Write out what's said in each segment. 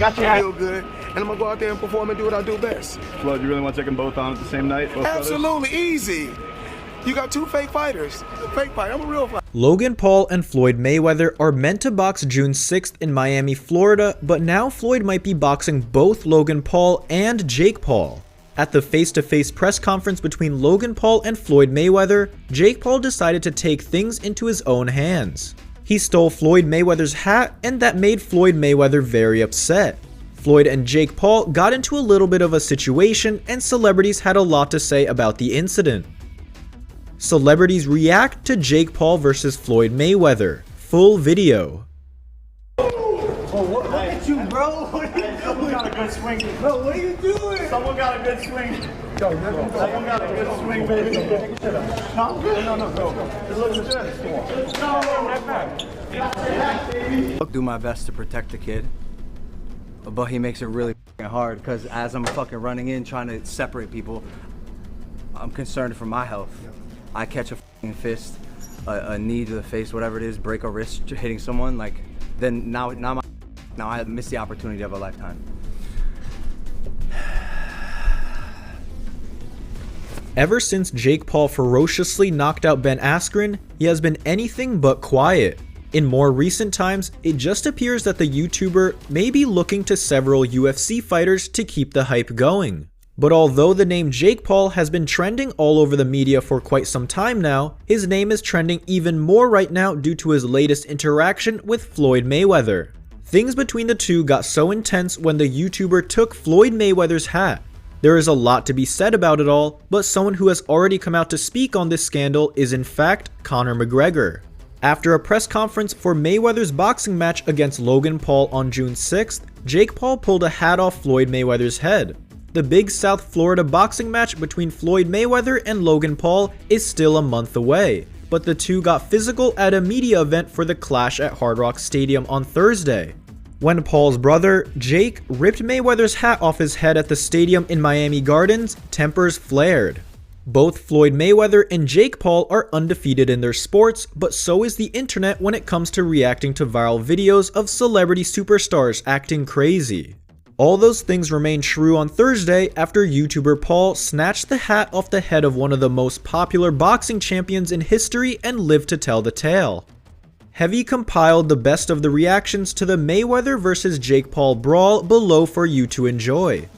Got your feel good, and I'm gonna go out there and perform and do what I do best. Floyd, you really want to take them both on at the same night? Absolutely, easy. You got two fake fighters. Fake fight, I'm a real fighter. Logan Paul and Floyd Mayweather are meant to box June 6th in Miami, Florida, but now Floyd might be boxing both Logan Paul and Jake Paul. At the face-to-face press conference between Logan Paul and Floyd Mayweather, Jake Paul decided to take things into his own hands. He stole Floyd Mayweather's hat, and that made Floyd Mayweather very upset. Floyd and Jake Paul got into a little bit of a situation, and celebrities had a lot to say about the incident. Celebrities react to Jake Paul versus Floyd Mayweather. Full video. Look at you, bro. What are you doing? Someone got a good swing. Bro, what are you doing? Someone got a good swing. Someone got a good swing, baby. No, go. I'll do my best to protect the kid, but he makes it really hard because as I'm fucking running in trying to separate people, I'm concerned for my health. I catch a fist, a knee to the face, whatever it is, break a wrist hitting someone, like then now I miss the opportunity of a lifetime. Ever since Jake Paul ferociously knocked out Ben Askren, he has been anything but quiet. In more recent times, it just appears that the YouTuber may be looking to several UFC fighters to keep the hype going. But although the name Jake Paul has been trending all over the media for quite some time now, his name is trending even more right now due to his latest interaction with Floyd Mayweather. Things between the two got so intense when the YouTuber took Floyd Mayweather's hat. There is a lot to be said about it all, but someone who has already come out to speak on this scandal is in fact Conor McGregor. After a press conference for Mayweather's boxing match against Logan Paul on June 6th, Jake Paul pulled a hat off Floyd Mayweather's head. The big South Florida boxing match between Floyd Mayweather and Logan Paul is still a month away, but the two got physical at a media event for the clash at Hard Rock Stadium on Thursday. When Paul's brother, Jake, ripped Mayweather's hat off his head at the stadium in Miami Gardens, tempers flared. Both Floyd Mayweather and Jake Paul are undefeated in their sports, but so is the internet when it comes to reacting to viral videos of celebrity superstars acting crazy. All those things remain true on Thursday after YouTuber Paul snatched the hat off the head of one of the most popular boxing champions in history and lived to tell the tale. Heavy compiled the best of the reactions to the Mayweather vs Jake Paul brawl below for you to enjoy.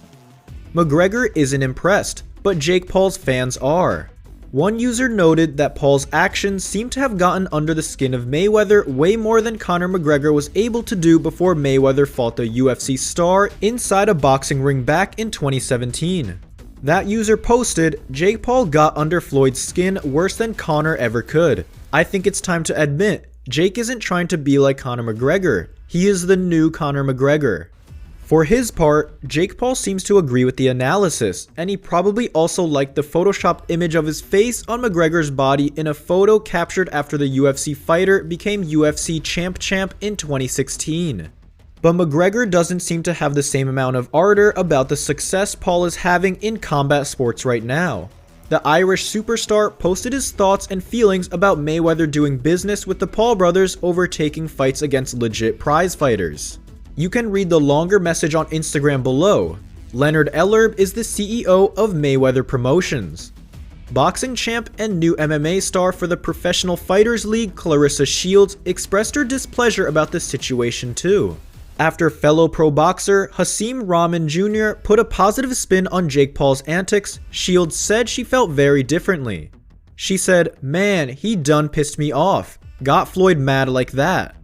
McGregor isn't impressed, but Jake Paul's fans are. One user noted that Paul's actions seem to have gotten under the skin of Mayweather way more than Conor McGregor was able to do before Mayweather fought the UFC star inside a boxing ring back in 2017. That user posted, "Jake Paul got under Floyd's skin worse than Conor ever could. I think it's time to admit, Jake isn't trying to be like Conor McGregor. He is the new Conor McGregor." For his part, Jake Paul seems to agree with the analysis, and he probably also liked the photoshopped image of his face on McGregor's body in a photo captured after the UFC fighter became UFC champ in 2016. But McGregor doesn't seem to have the same amount of ardor about the success Paul is having in combat sports right now. The Irish superstar posted his thoughts and feelings about Mayweather doing business with the Paul brothers over taking fights against legit prize fighters. You can read the longer message on Instagram below. Leonard Ellerb is the CEO of Mayweather Promotions. Boxing champ and new MMA star for the Professional Fighters League, Clarissa Shields, expressed her displeasure about the situation too. After fellow pro boxer Hasim Rahman Jr. put a positive spin on Jake Paul's antics, Shields said she felt very differently. She said, "Man, he done pissed me off. Got Floyd mad like that."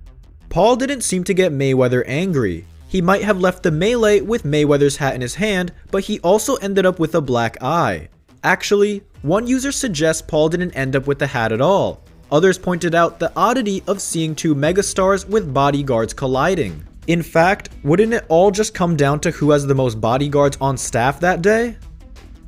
Paul didn't seem to get Mayweather angry. He might have left the melee with Mayweather's hat in his hand, but he also ended up with a black eye. Actually, one user suggests Paul didn't end up with the hat at all. Others pointed out the oddity of seeing two megastars with bodyguards colliding. In fact, wouldn't it all just come down to who has the most bodyguards on staff that day?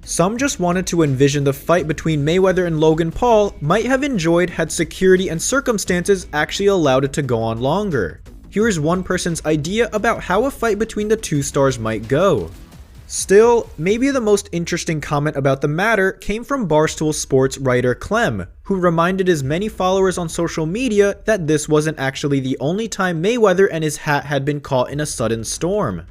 Some just wanted to envision the fight between Mayweather and Logan Paul might have enjoyed had security and circumstances actually allowed it to go on longer. Here is one person's idea about how a fight between the two stars might go. Still, maybe the most interesting comment about the matter came from Barstool Sports writer Clem, who reminded his many followers on social media that this wasn't actually the only time Mayweather and his hat had been caught in a sudden storm.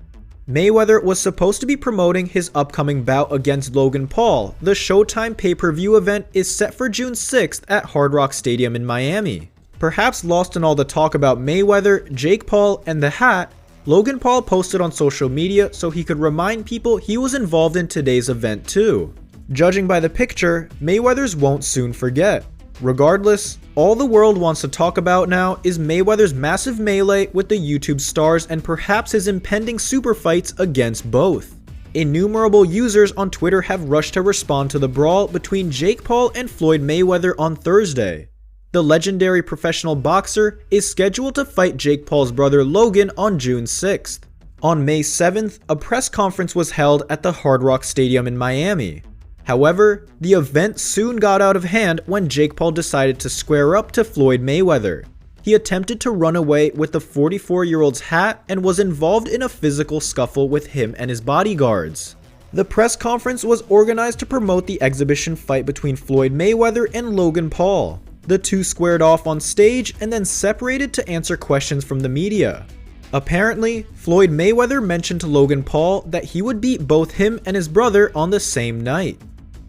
Mayweather was supposed to be promoting his upcoming bout against Logan Paul. The Showtime pay-per-view event is set for June 6th at Hard Rock Stadium in Miami. Perhaps lost in all the talk about Mayweather, Jake Paul, and the hat, Logan Paul posted on social media so he could remind people he was involved in today's event too. Judging by the picture, Mayweather's won't soon forget. Regardless, all the world wants to talk about now is Mayweather's massive melee with the YouTube stars and perhaps his impending super fights against both. Innumerable users on Twitter have rushed to respond to the brawl between Jake Paul and Floyd Mayweather on Thursday. The legendary professional boxer is scheduled to fight Jake Paul's brother Logan on June 6th. On May 7th, a press conference was held at the Hard Rock Stadium in Miami. However, the event soon got out of hand when Jake Paul decided to square up to Floyd Mayweather. He attempted to run away with the 44-year-old's hat and was involved in a physical scuffle with him and his bodyguards. The press conference was organized to promote the exhibition fight between Floyd Mayweather and Logan Paul. The two squared off on stage and then separated to answer questions from the media. Apparently, Floyd Mayweather mentioned to Logan Paul that he would beat both him and his brother on the same night.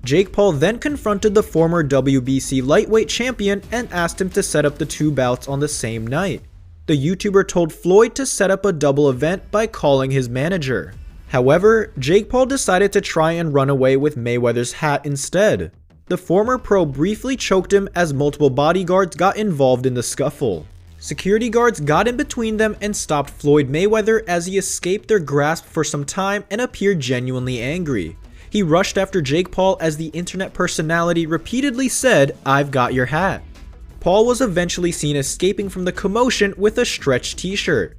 Jake Paul then confronted the former WBC lightweight champion and asked him to set up the two bouts on the same night. The YouTuber told Floyd to set up a double event by calling his manager. However, Jake Paul decided to try and run away with Mayweather's hat instead. The former pro briefly choked him as multiple bodyguards got involved in the scuffle. Security guards got in between them and stopped Floyd Mayweather as he escaped their grasp for some time and appeared genuinely angry. He rushed after Jake Paul as the internet personality repeatedly said, "I've got your hat." Paul was eventually seen escaping from the commotion with a stretched t-shirt.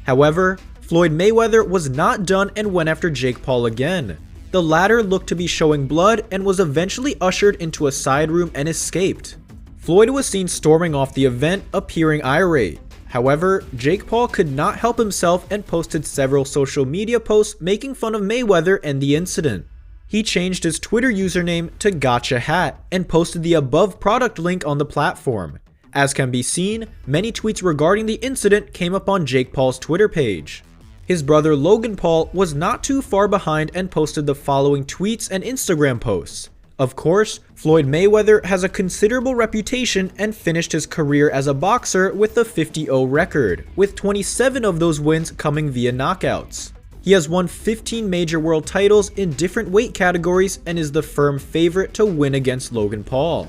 However, Floyd Mayweather was not done and went after Jake Paul again. The latter looked to be showing blood and was eventually ushered into a side room and escaped. Floyd was seen storming off the event, appearing irate. However, Jake Paul could not help himself and posted several social media posts making fun of Mayweather and the incident. He changed his Twitter username to GotchaHat and posted the above product link on the platform. As can be seen, many tweets regarding the incident came up on Jake Paul's Twitter page. His brother Logan Paul was not too far behind and posted the following tweets and Instagram posts. Of course, Floyd Mayweather has a considerable reputation and finished his career as a boxer with a 50-0 record, with 27 of those wins coming via knockouts. He has won 15 major world titles in different weight categories and is the firm favorite to win against Logan Paul.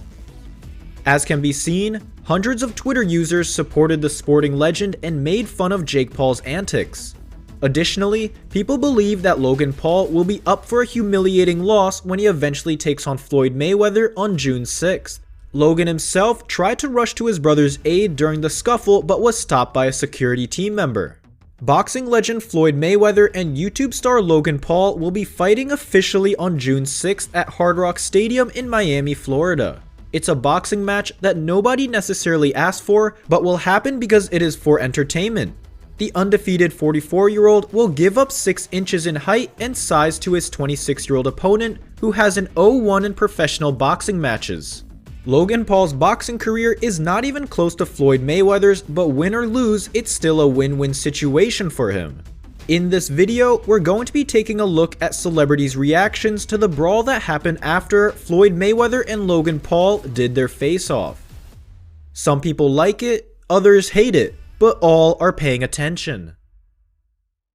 As can be seen, hundreds of Twitter users supported the sporting legend and made fun of Jake Paul's antics. Additionally, people believe that Logan Paul will be up for a humiliating loss when he eventually takes on Floyd Mayweather on June 6th. Logan himself tried to rush to his brother's aid during the scuffle but was stopped by a security team member. Boxing legend Floyd Mayweather and YouTube star Logan Paul will be fighting officially on June 6th at Hard Rock Stadium in Miami, Florida. It's a boxing match that nobody necessarily asked for, but will happen because it is for entertainment. The undefeated 44-year-old will give up 6 inches in height and size to his 26-year-old opponent, who has an 0-1 in professional boxing matches. Logan Paul's boxing career is not even close to Floyd Mayweather's, but win or lose, it's still a win-win situation for him. In this video, we're going to be taking a look at celebrities' reactions to the brawl that happened after Floyd Mayweather and Logan Paul did their face-off. Some people like it, others hate it, but all are paying attention.